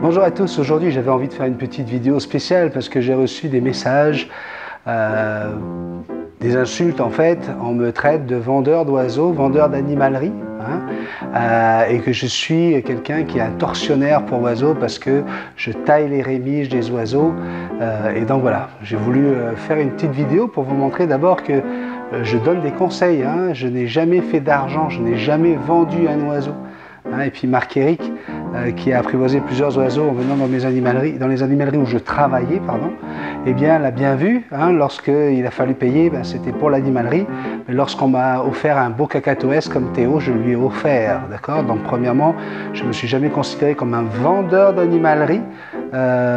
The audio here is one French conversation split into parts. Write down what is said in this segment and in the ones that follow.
Bonjour à tous, aujourd'hui j'avais envie de faire une petite vidéo spéciale parce que j'ai reçu des messages, des insultes en fait. On me traite de vendeur d'oiseaux, vendeur d'animalerie, et que je suis quelqu'un qui est un tortionnaire pour oiseaux parce que je taille les rémiges des oiseaux. Et donc voilà, j'ai voulu faire une petite vidéo pour vous montrer d'abord que je donne des conseils. Je n'ai jamais fait d'argent, je n'ai jamais vendu un oiseau. Et puis Marc-Éric, qui a apprivoisé plusieurs oiseaux en venant dans les animaleries où je travaillais, eh bien l'a bien vu. Lorsqu'il a fallu payer, c'était pour l'animalerie. Mais lorsqu'on m'a offert un beau cacatoès comme Théo, je lui ai offert. D'accord. Donc premièrement, je ne me suis jamais considéré comme un vendeur d'animalerie.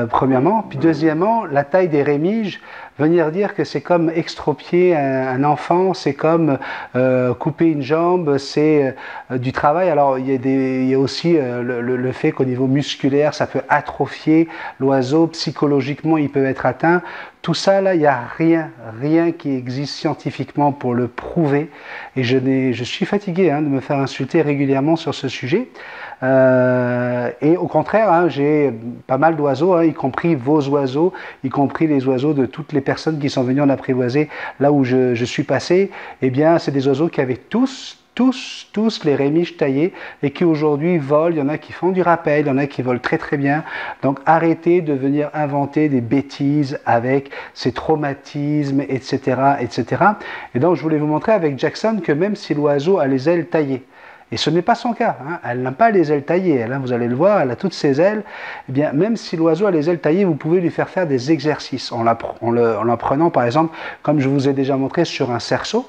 Premièrement. Puis deuxièmement, la taille des rémiges, venir dire que c'est comme extropier un enfant, c'est comme couper une jambe, c'est du travail. Alors il y a aussi le fait qu'au niveau musculaire, ça peut atrophier l'oiseau, psychologiquement il peut être atteint. Tout ça, là, il n'y a rien qui existe scientifiquement pour le prouver. Et je suis fatigué de me faire insulter régulièrement sur ce sujet. Et au contraire, j'ai pas mal d'oiseaux, y compris vos oiseaux, y compris les oiseaux de toutes les personnes qui sont venues en apprivoiser là où je suis passé. Eh bien, c'est des oiseaux qui avaient tous les rémiges taillées et qui aujourd'hui volent. Il y en a qui font du rappel, il y en a qui volent très bien. Donc arrêtez de venir inventer des bêtises avec ces traumatismes, etc. Et donc je voulais vous montrer avec Jackson que même si l'oiseau a les ailes taillées, et ce n'est pas son cas, elle n'a pas les ailes taillées, elle, vous allez le voir, elle a toutes ses ailes. Eh bien, même si l'oiseau a les ailes taillées, vous pouvez lui faire des exercices en l'apprenant, par exemple, comme je vous ai déjà montré sur un cerceau.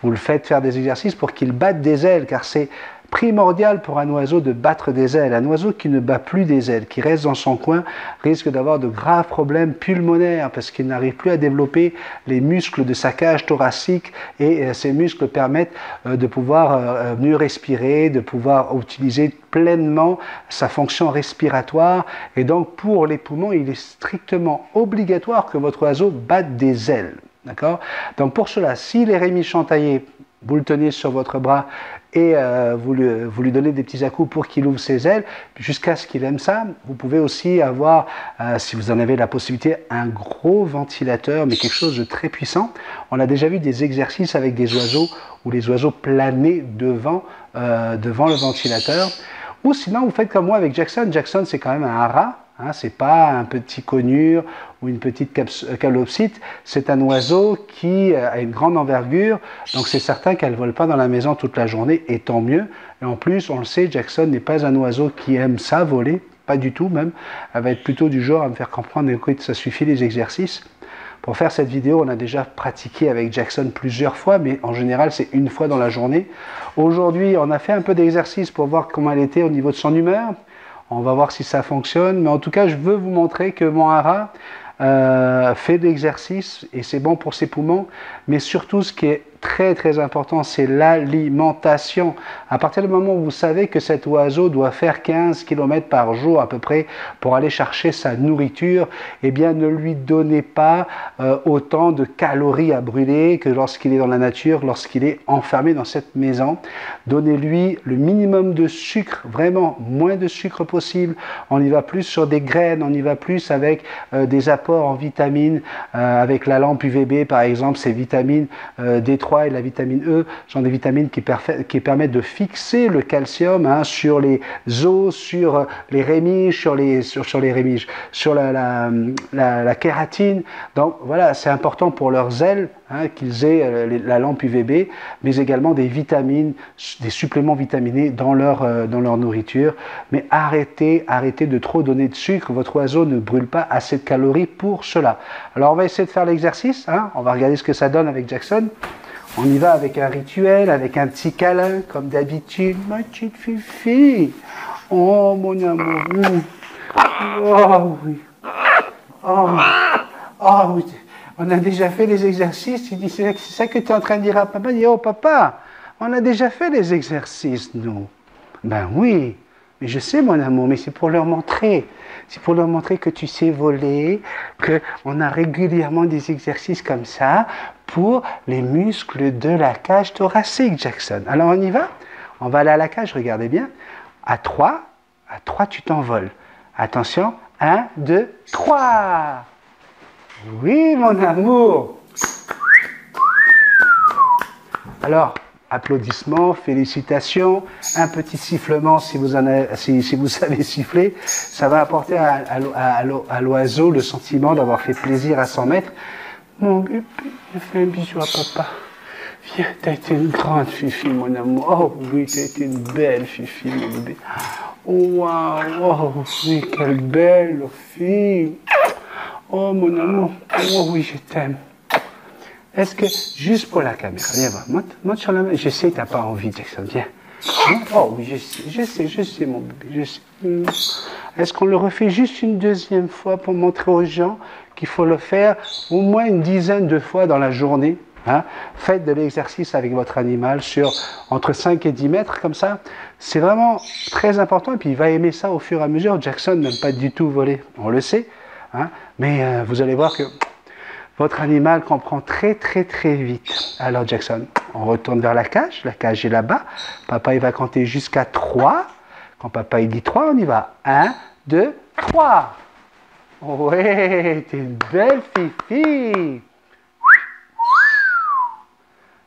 Vous le faites faire des exercices pour qu'il batte des ailes, car c'est primordial pour un oiseau de battre des ailes. Un oiseau qui ne bat plus des ailes, qui reste dans son coin, risque d'avoir de graves problèmes pulmonaires parce qu'il n'arrive plus à développer les muscles de sa cage thoracique, et ces muscles permettent de pouvoir mieux respirer, de pouvoir utiliser pleinement sa fonction respiratoire. Et donc pour les poumons, il est strictement obligatoire que votre oiseau batte des ailes. D'accord. Donc pour cela, si les rémiges sont taillées, vous le tenez sur votre bras et vous lui donnez des petits à-coups pour qu'il ouvre ses ailes, jusqu'à ce qu'il aime ça. Vous pouvez aussi avoir, si vous en avez la possibilité, un gros ventilateur, mais quelque chose de très puissant. On a déjà vu des exercices avec des oiseaux où les oiseaux planaient devant le ventilateur. Ou sinon, vous faites comme moi avec Jackson. Jackson, c'est quand même un rat. C'est pas un petit conure ou une petite calopsite, c'est un oiseau qui a une grande envergure, donc c'est certain qu'elle ne vole pas dans la maison toute la journée, et tant mieux. Et en plus, on le sait, Jackson n'est pas un oiseau qui aime ça, voler, pas du tout même. Elle va être plutôt du genre à me faire comprendre que ça suffit les exercices. Pour faire cette vidéo, on a déjà pratiqué avec Jackson plusieurs fois, mais en général, c'est une fois dans la journée. Aujourd'hui, on a fait un peu d'exercice pour voir comment elle était au niveau de son humeur. On va voir si ça fonctionne, mais en tout cas, je veux vous montrer que mon hara fait de l'exercice et c'est bon pour ses poumons, mais surtout, ce qui est très important, c'est l'alimentation. À partir du moment où vous savez que cet oiseau doit faire 15 km par jour à peu près pour aller chercher sa nourriture, eh bien ne lui donnez pas autant de calories à brûler que lorsqu'il est dans la nature, lorsqu'il est enfermé dans cette maison. Donnez-lui le minimum de sucre, vraiment moins de sucre possible. On y va plus sur des graines, on y va plus avec des apports en vitamines, avec la lampe UVB par exemple, ces vitamines D3 et la vitamine E sont des vitamines qui permettent de fixer le calcium sur les os, sur les rémiges, sur la kératine. Donc voilà, c'est important pour leurs ailes qu'ils aient la lampe UVB, mais également des vitamines, des suppléments vitaminés dans leur nourriture. Mais arrêtez de trop donner de sucre, votre oiseau ne brûle pas assez de calories pour cela. Alors on va essayer de faire l'exercice, on va regarder ce que ça donne avec Jackson. On y va avec un rituel, avec un petit câlin, comme d'habitude. Ma petite fifi. Oh, mon amour. Oh, oui. Oh, oui. On a déjà fait les exercices. Il dit, c'est ça que tu es en train de dire à papa. Il dit, oh, papa, on a déjà fait les exercices, nous. Ben oui. Mais je sais, mon amour, mais c'est pour leur montrer. C'est pour leur montrer que tu sais voler, qu'on a régulièrement des exercices comme ça pour les muscles de la cage thoracique, Jackson. Alors on y va. On va aller à la cage, regardez bien. À 3, tu t'envoles. Attention, 1, 2, 3. Oui, mon amour. Alors, applaudissements, félicitations, un petit sifflement si vous savez siffler, ça va apporter à l'oiseau le sentiment d'avoir fait plaisir à 100 mètres. Mon bébé, je fais un bisou à papa. Viens, t'as été une grande fifi, mon amour. Oh oui, t'as été une belle fifi, mon bébé. Oh waouh, oh oui, quelle belle fille. Oh mon amour, oh oui, je t'aime. Est-ce que, juste pour la caméra, viens voir, monte sur la main. Je sais que t'as pas envie, Jackson, viens. Oh oui, je sais, mon bébé, je sais. Est-ce qu'on le refait juste une deuxième fois pour montrer aux gens qu'il faut le faire au moins une dizaine de fois dans la journée, hein? Faites de l'exercice avec votre animal sur entre 5 et 10 mètres, comme ça. C'est vraiment très important, et puis il va aimer ça au fur et à mesure. Jackson n'aime pas du tout voler, on le sait, hein? Mais vous allez voir que votre animal comprend très vite. Alors Jackson, on retourne vers la cage est là-bas. Papa, il va compter jusqu'à 3. Quand papa, il dit 3, on y va. 1, 2, 3. Ouais, t'es une belle fifi.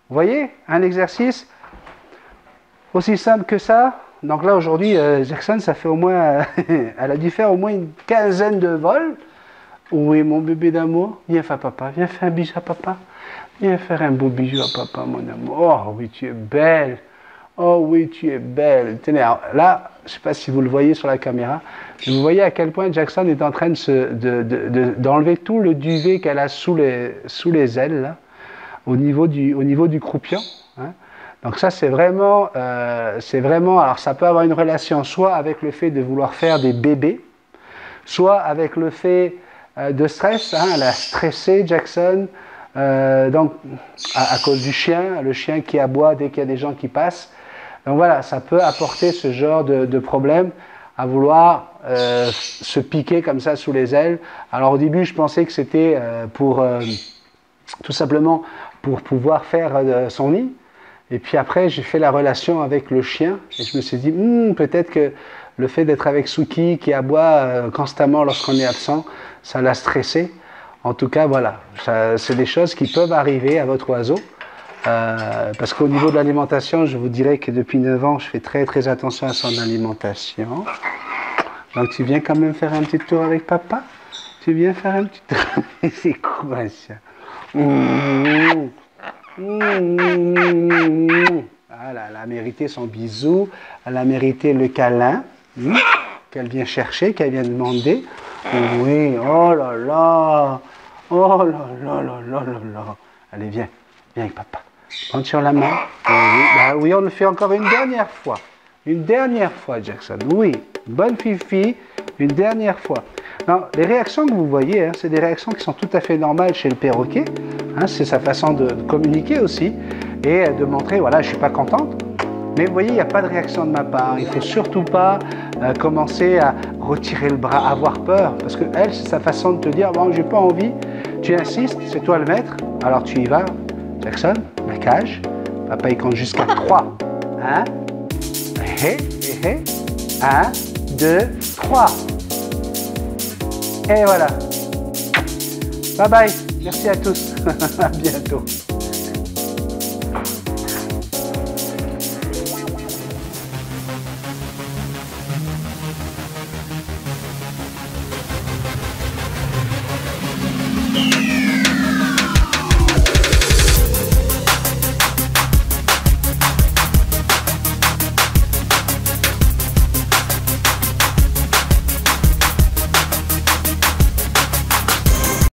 Vous voyez, un exercice aussi simple que ça. Donc là, aujourd'hui, Jackson, ça fait au moins, elle a dû faire au moins une quinzaine de vols. Oui, mon bébé d'amour, viens faire papa, viens faire un bisou à papa. Viens faire un beau bisou à papa, mon amour. Oh oui, tu es belle. Oh oui, tu es belle. Tenez, alors, là, je ne sais pas si vous le voyez sur la caméra, mais vous voyez à quel point Jackson est en train d'enlever tout le duvet qu'elle a sous les ailes, là, au niveau du croupion. Hein. Donc ça, c'est vraiment, alors ça peut avoir une relation soit avec le fait de vouloir faire des bébés, soit avec le fait de stress, hein, elle a stressé Jackson, donc à cause du chien, le chien qui aboie dès qu'il y a des gens qui passent. Donc voilà, ça peut apporter ce genre de problème à vouloir se piquer comme ça sous les ailes. Alors au début, je pensais que c'était tout simplement pour pouvoir faire son nid. Et puis après, j'ai fait la relation avec le chien et je me suis dit, peut-être que le fait d'être avec Suki qui aboie constamment lorsqu'on est absent, ça l'a stressé. En tout cas, voilà, c'est des choses qui peuvent arriver à votre oiseau. Parce qu'au niveau de l'alimentation, je vous dirais que depuis 9 ans, je fais très attention à son alimentation. Donc tu viens quand même faire un petit tour avec papa? Tu viens faire un petit tour? C'est quoi ça? Voilà, elle a mérité son bisou, elle a mérité le câlin qu'elle vient chercher, qu'elle vient demander. Oui, oh là là, oh là là là là là là. Allez, viens avec papa. Prends sur la main. Oui, on le fait encore une dernière fois. Une dernière fois, Jackson. Oui, bonne fifi, une dernière fois. Non, les réactions que vous voyez, hein, c'est des réactions qui sont tout à fait normales chez le perroquet. Hein, c'est sa façon de communiquer aussi et de montrer, voilà, je ne suis pas contente. Mais vous voyez, il n'y a pas de réaction de ma part. Il ne faut surtout pas commencer à retirer le bras, avoir peur. Parce que elle, c'est sa façon de te dire, bon, j'ai pas envie. Tu insistes, c'est toi le maître. Alors tu y vas. Jackson, la cage. Papa, il compte jusqu'à 3. 1, 1, 2, 3. Et voilà. Bye bye. Merci à tous. À bientôt.